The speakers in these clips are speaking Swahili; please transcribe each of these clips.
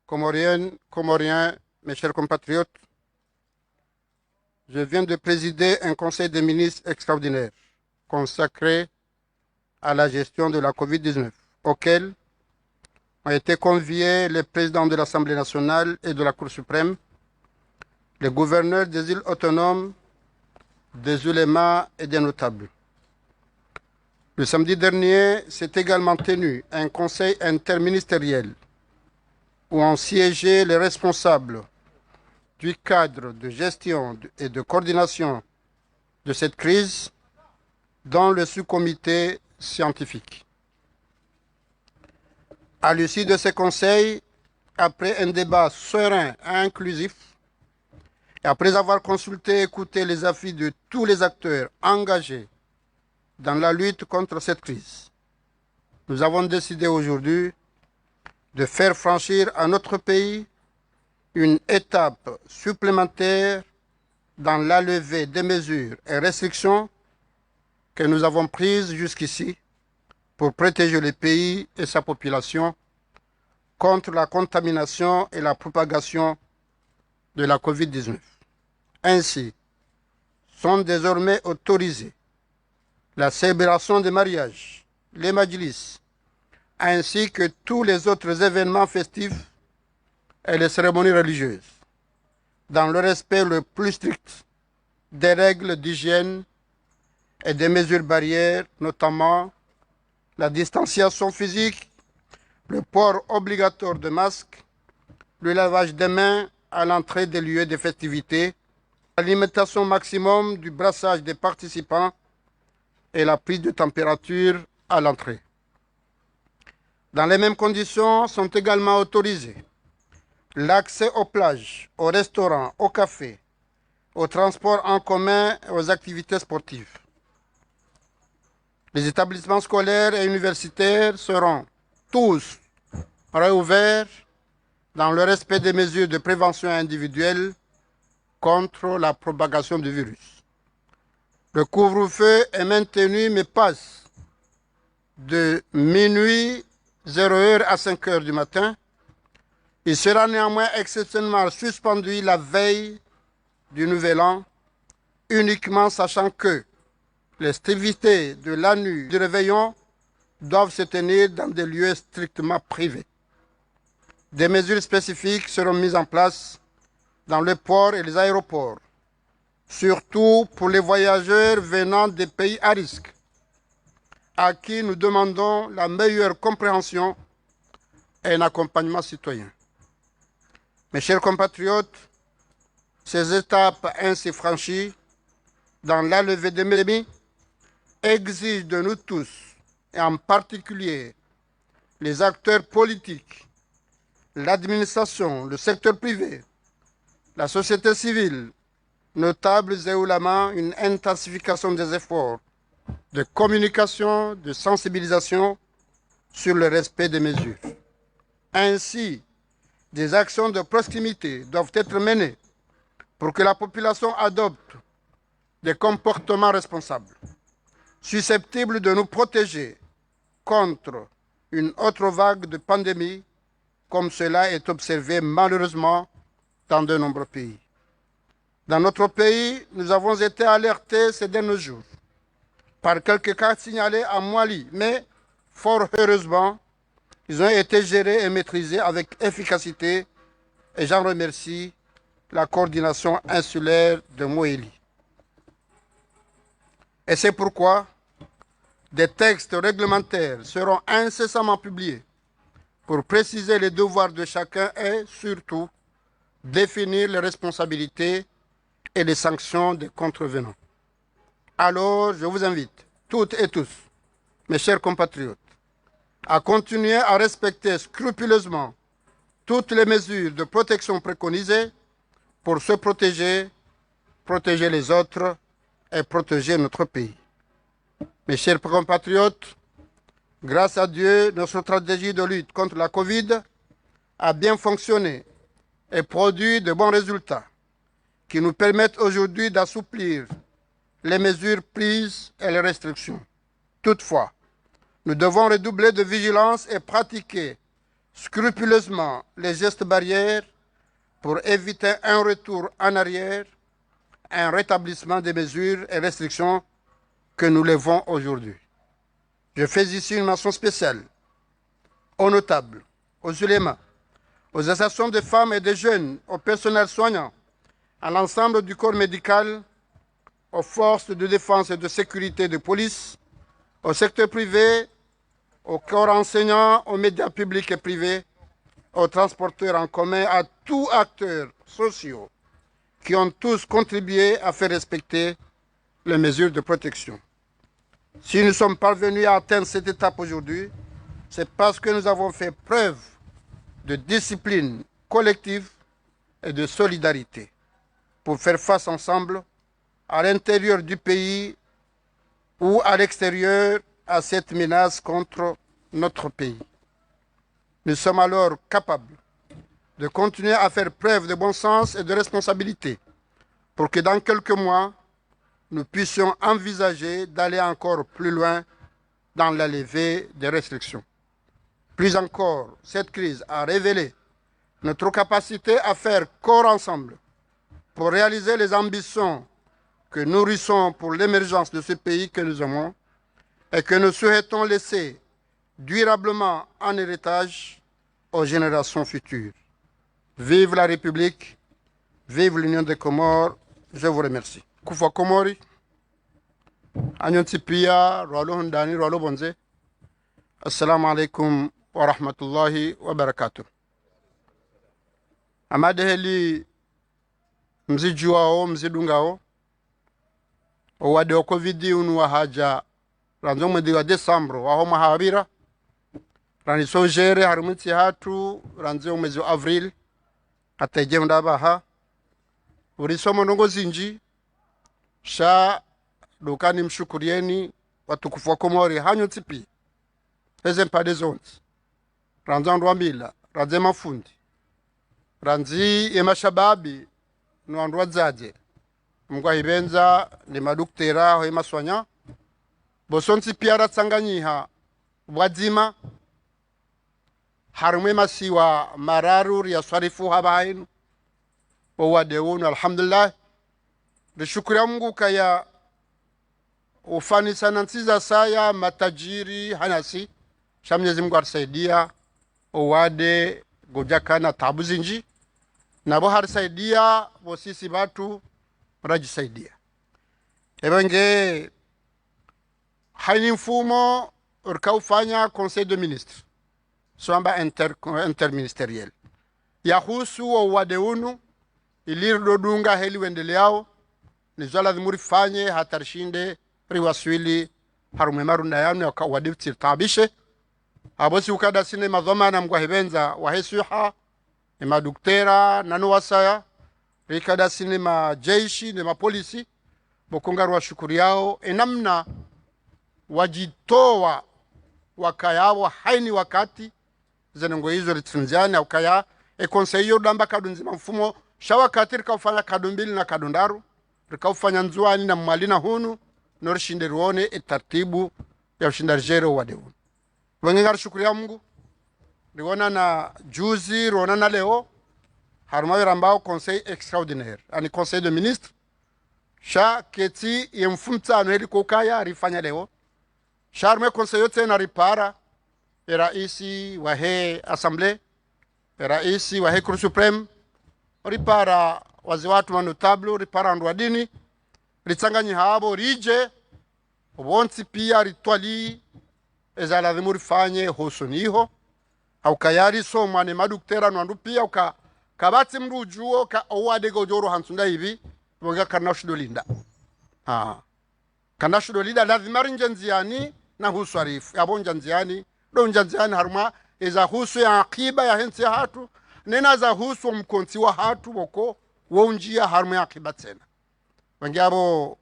Comoriennes, Comoriens, mes chers compatriotes, je viens de présider un conseil des ministres extraordinaire consacré à la gestion de la COVID-19, auquel ont été conviés les présidents de l'Assemblée nationale et de la Cour suprême, les gouverneurs des îles autonomes, des ulémas et des notables. Le samedi dernier s'est également tenu un conseil interministériel où ont siégé les responsables du cadre de gestion et de coordination de cette crise dans le sous-comité scientifique. À l'issue de ces conseils, après un débat serein et inclusif, et après avoir consulté et écouté les avis de tous les acteurs engagés dans la lutte contre cette crise, nous avons décidé aujourd'hui de faire franchir à notre pays une étape supplémentaire dans la levée des mesures et restrictions que nous avons prises jusqu'ici pour protéger le pays et sa population contre la contamination et la propagation de la COVID-19. Ainsi, sont désormais autorisés la célébration des mariages, les majlis, ainsi que tous les autres événements festifs et les cérémonies religieuses, dans le respect le plus strict des règles d'hygiène et des mesures barrières, notamment la distanciation physique, le port obligatoire de masques, le lavage des mains à l'entrée des lieux de festivités, la limitation maximum du brassage des participants et la prise de température à l'entrée. Dans les mêmes conditions sont également autorisés l'accès aux plages, aux restaurants, aux cafés, aux transports en commun et aux activités sportives. Les établissements scolaires et universitaires seront tous réouverts dans le respect des mesures de prévention individuelle contre la propagation du virus. Le couvre-feu est maintenu mais passe de minuit 0h à 5h du matin. Il sera néanmoins exceptionnellement suspendu la veille du Nouvel An, uniquement sachant que les festivités de la nuit du réveillon doivent se tenir dans des lieux strictement privés. Des mesures spécifiques seront mises en place dans les ports et les aéroports, surtout pour les voyageurs venant des pays à risque, à qui nous demandons la meilleure compréhension et un accompagnement citoyen. Mes chers compatriotes, ces étapes ainsi franchies dans la levée des épidémies exigent de nous tous, et en particulier les acteurs politiques, l'administration, le secteur privé, la société civile, notables et oulémas, une intensification des efforts de communication, de sensibilisation sur le respect des mesures. Ainsi, des actions de proximité doivent être menées pour que la population adopte des comportements responsables, susceptibles de nous protéger contre une autre vague de pandémie, comme cela est observé malheureusement dans de nombreux pays. Dans notre pays, nous avons été alertés ces derniers jours par quelques cas signalés à Mali, mais fort heureusement, ils ont été gérés et maîtrisés avec efficacité et j'en remercie la coordination insulaire de Moélie. Et c'est pourquoi des textes réglementaires seront incessamment publiés pour préciser les devoirs de chacun et surtout définir les responsabilités et les sanctions des contrevenants. Alors, je vous invite, toutes et tous, mes chers compatriotes, à continuer à respecter scrupuleusement toutes les mesures de protection préconisées pour se protéger, protéger les autres et protéger notre pays. Mes chers compatriotes, grâce à Dieu, notre stratégie de lutte contre la Covid a bien fonctionné et produit de bons résultats qui nous permettent aujourd'hui d'assouplir les mesures prises et les restrictions. Toutefois, nous devons redoubler de vigilance et pratiquer scrupuleusement les gestes barrières pour éviter un retour en arrière, un rétablissement des mesures et restrictions que nous levons aujourd'hui. Je fais ici une mention spéciale aux notables, aux ulémas, aux associations de femmes et de jeunes, au personnel soignant, à l'ensemble du corps médical, aux forces de défense et de sécurité de police, au secteur privé, au corps enseignant, aux médias publics et privés, aux transporteurs en commun, à tous acteurs sociaux qui ont tous contribué à faire respecter les mesures de protection. Si nous sommes parvenus à atteindre cette étape aujourd'hui, c'est parce que nous avons fait preuve de discipline collective et de solidarité pour faire face ensemble à l'intérieur du pays ou à l'extérieur à cette menace contre notre pays. Nous sommes alors capables de continuer à faire preuve de bon sens et de responsabilité pour que dans quelques mois, nous puissions envisager d'aller encore plus loin dans la levée des restrictions. Plus encore, cette crise a révélé notre capacité à faire corps ensemble pour réaliser les ambitions que nous nourrissons pour l'émergence de ce pays que nous aimons et que nous souhaitons laisser durablement en héritage aux générations futures. Vive la République, vive l'Union des Comores, je vous remercie. Kufa Komori, Anyantipia, Rolo Hundani, Rolo Bonze, Assalamu alaikum wa rahmatullahi wa barakatuh. Amadeheli mzijuao, mzidungao, owade okovidi unu wa haja, ranzo mwedi wa Desambro, waho mahabira, raniso jere harumiti hatu, ranzo mwezi wa Avril, ateje mdabaha, urisomo nongo zinji, sha dukani mshukurieni, watukufu wa Komori, hanyo tipi, heze mpade zonzi, ranzo ndwambila, ranze mafundi, ranzi yemashababi, nuandwa zaje, mgwa hibenza, ni maduktera, hoi maswanya, bosonsi piara tsanganyiha, wadzima, harumwe masiwa mararu ya swarifu habainu, wadeunu alhamdulillah, rishukuria Mungu kaya ufanisa nansiza saya matajiri hanasi, shamnyezi Mungu arsaidia, owade gojakana tabu zinji, nabo harsaidia, wosisi batu, rajisaidia. Ebenge, haini mfumo, urkaufanya Conseil de Ministres, swamba interministeriel. Yahusu wa wadeunu, ilir dodunga heli wendeleao, nizwala dhimuri fanye hatarshinde riwaswili harume marunda yanu ya wadiftir tabishe. Abosi ukada sine madhomana mgwahibenza wahesuha, ni maduktera nanu wasaya, rikada sine majeshi, ni mapolisi, bokungaru wa shukuri yao, enamna wajitowa wakayawa haini wakati, zenengo hizo ritinziani au kaya, konseyo damba kadunzima mfumo, shawakati rikaufanya kadumbili na kadundaru, rikaufanya nzuani na mmalina hunu, norishinde ruone etartibu ya ushindarijero wadeunu. Wengengar shukuri ya Mungu, riwana na juzi, riwana na leo, harumawi rambao conseil extraordinaire, ani conseil de ministre, sha keti yemfumta anuheli kukaya rifanya leo, sha harume conseil yote na ripara, raisi wahe assemblée, raisi wahe Cour supreme, ripara wazi watu manotable, ripara andwadini, ritsanganyi habo, rije, wonsi pia ritwali, ezala dhimuri fanye hosoniho, au kayari so mwane maduktera nwandu pia, uka kabati mrujuo, ka owade gojoro hansunda hivi, mwega karnashu dolinda. Karnashu dolinda, lazimari njanziani na husu arifu, yabo njanziani, do njanziani haruma, eza husu ya akiba ya hensi hatu, nena za husu mkonti wa hatu woko, wonjia haruma ya akiba tena. Wengiabo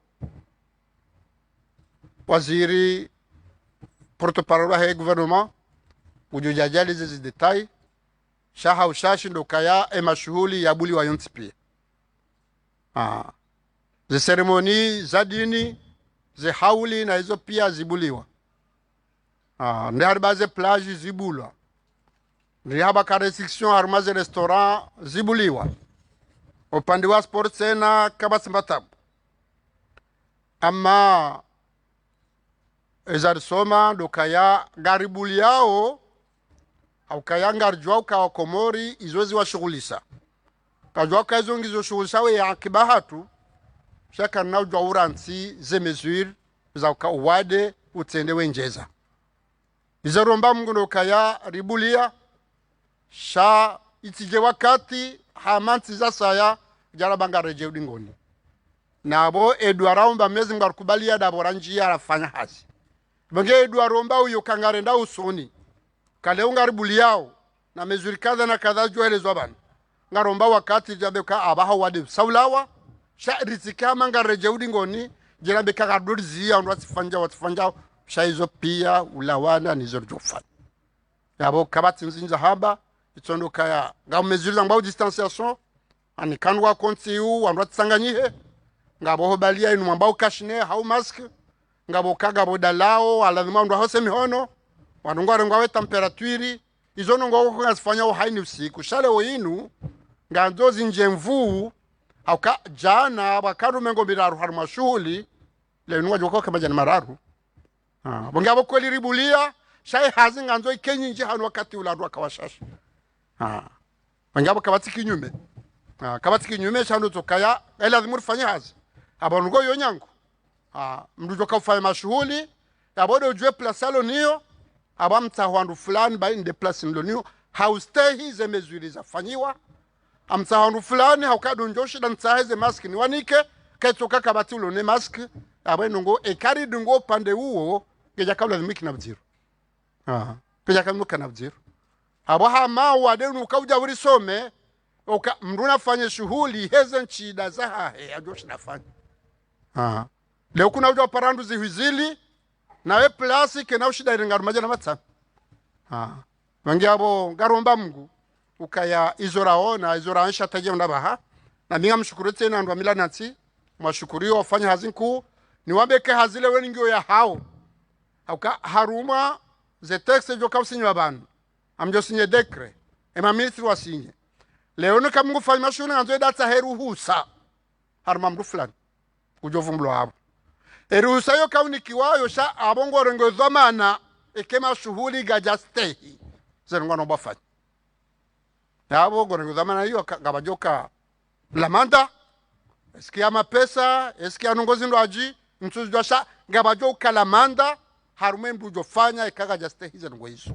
waziri porte-parole ya gouvernement ujujajali zizi detai shaha ushashi ndo kaya mashuhuli ya buli wa yonti pia. Ze seremoni za dini ze hauli na hizo pia zibuliwa. Ndihari baze plage zibulwa. rihaba ka restriction harumaze restaurant zibuliwa upande wa sport sena kabatsimbatabu ama ezarisoma dokaya garibuli yao au kaya ngarjwa ukawa komori izozi wa shughulisa kajwa kazo ngizo shughulisa we ya kibahatu shaka na ujwa uransi ze mesure za ukawade utende wenjeza izaromba mungu kaya ribulia sha itije wakati hamanti za saya jarabanga reje udingoni nabo edwaromba mezi ngarukubalia dabora njia arafanya hasi bange edwaromba uyo kangarenda usoni kale ungaribuliao na mezuri kadha na kadha joelezwa bana ngaromba wakati jabeka abaha wade saulawa sha rizika manga reje udingoni jirabeka gadurzi ando wasifanja sha hizo pia ulawana nizo jofana yabo kabati nzinza haba itondo kaya ngao mesure zangba distanciation ani kanwa konti u ando tsanganyihe ngabo hobalia inu mwambao kashine hau mask ngabo kagabo dalao aladhima ndo hose mihono wanungware ngwawe temperature izono ngoko ngasifanya uhaini usiku shale oinu nganzozi njemvu auka jana bakaru mengo biraru haruma shughuli le nungwa joko kama jana mararu bongabo kweli ribulia shai hazi nganzo ikenyi nje hanu wakati uladwa kawashashi bongabo kabati kinyume kabati kinyume shanu tokaya lazima ufanye hazi abongo yonyango mdujo kufanya mashughuli yabodo ujue plasalo niyo abamta hwandu fulani ba inde place nlonio haustay hize mezuri zafanyiwa amta hwandu fulani haukadu njoshi dan tsahize mask ni wanike ketoka kabati ulone mask abwenongo ekari dungo pande huo geja kabla dhimiki na bziru geja kabla kana bziru abo hama wadenu kauja uri some oka mruna fanye shughuli heze nchida za ajoshi nafanya leo kuna uja parandu zihizili na we plasi kena ushida iringaru maja na matsa wangi abo ngaromba mungu ukaya izorao na izorao nsha taje ndabaha na minga mshukuru tena ndo mila nati mwashukurio wafanya hazinku ni wabeke hazile weningio ya hao auka haruma ze texte jo kausinyo abantu amjo sinye dekre ema ministri wasinye leo no kamungu fanya mashuna nganzo data heru husa haruma mru fulani kujovumblo abo eruhusa yo kaunikiwayo sha abongo rengo dhamana ekema shughuli gajastehi zengo no bafanya yabo gorengo dhamana hiyo gabajoka lamanda eskia mapesa eskia nongozi ndo aji mtuzi sha gabajoka lamanda harume mbujo fanya ikaga jastehi zengo hizo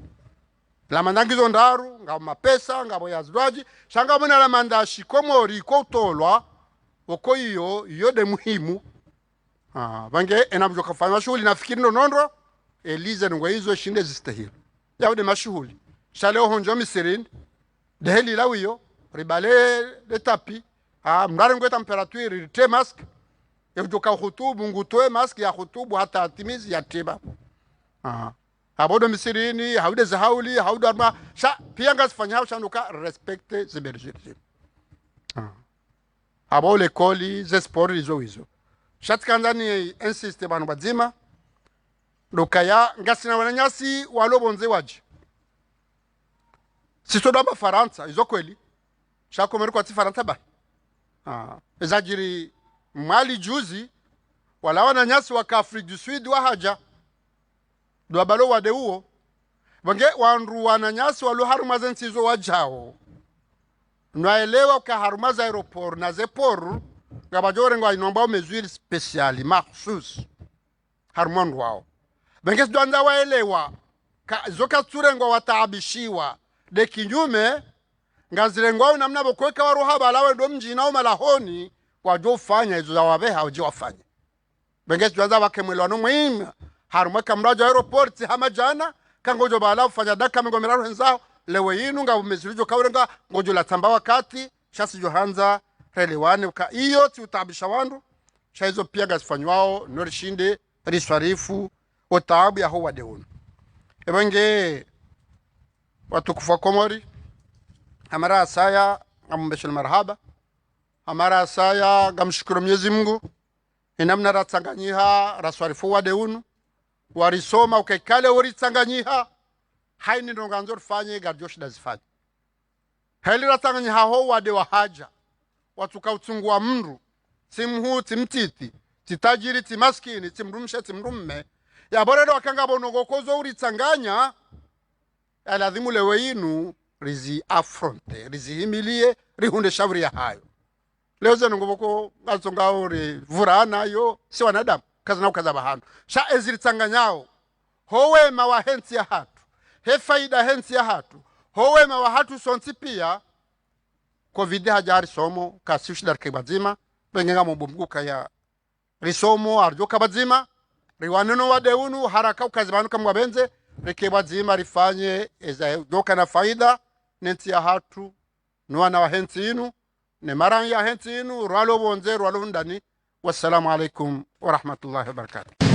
lamanda ngizo ndaru ngabo mapesa ngabo yazwaji shanga mwana lamanda shikomori ko tolwa oko iyo de muhimu bange enabjo kafanya shughuli nafikiri nondo elize ngo hizo shinde zistahili yaude mashughuli shale honjo misirin deheli lawiyo ribale de tapi mrare ngo temperature rite mask yaujo ka khutubu ngutwe mask ya khutubu hata atimizi ya tiba abodo misirini haude zahauli haude arma sha pia ngasifanya shanduka respecte ziberjiri abole koli ze sport hizo shatika ni insiste banu bazima dokaya ngasina wananyasi walobonze waji sisoda ba Faransa izo kweli shakomero kwa Faransa ba ezajiri mali juzi wala wananyasi wa Afrika du Sud wa haja do balo wade huo bange wanru wananyasi walo harumaza nsizo wajao naelewa ka harumaza aeroport na zepor ngabajore ngo inomba mesure spéciale mahsus harmondu wao benges doanza waelewa zoka turengo wataabishiwa de kinyume ngazirengwa namna bokweka waruha balawe ndo mji nao malahoni wajofanya hizo za wabeha wajofanya benges doanza wakemwelwa no muhimu harumwe kamrajo aeroport hamajana kangojo bala fanya daka mengomera wenzao lewe yinu ngabo mesure kawrenga ngojo la tamba wakati shasi johanza relewane uka iyo ti utabisha wandu shaizo pia gasfanywao norishinde riswarifu otabu ya huwa deunu ebenge watukufa komori amara asaya amumbeshel marhaba amara asaya gamshukuru Mwenyezi Mungu inamna ratsanganyiha raswarifu wa deunu warisoma ukaikale uritsanganyiha haini ndonganzo rifanye garjoshi dazifanye heli ratanganyi haho wade wa haja watuka utungua mndu timhu timtiti titajiri timaskini timrumshe timrumme ya boredo wakanga bonogokozo uritsanganya ya ladhimu lewe inu rizi afronte rizi himilie rihunde shauri ya hayo leo zeno ngoboko ngazonga uri vurana yo si wanadamu kaza na ukaza bahano sha eziritsanganyao howe mawahensi ya hatu he faida hensi ya hatu howe mawahatu sonsi pia covid hajari somo kasiushi dar kibazima bengenga mbumguka ya risomo arjo kabazima riwaneno wadeunu haraka ukazibanu kamwa benze rekebazima rifanye eza doka na faida nensi ya hatu nuwana wa hensi inu ne maran ya hensi inu rwalo bonze rwalo ndani. Wassalamu alaikum wa rahmatullahi wa barakatuh.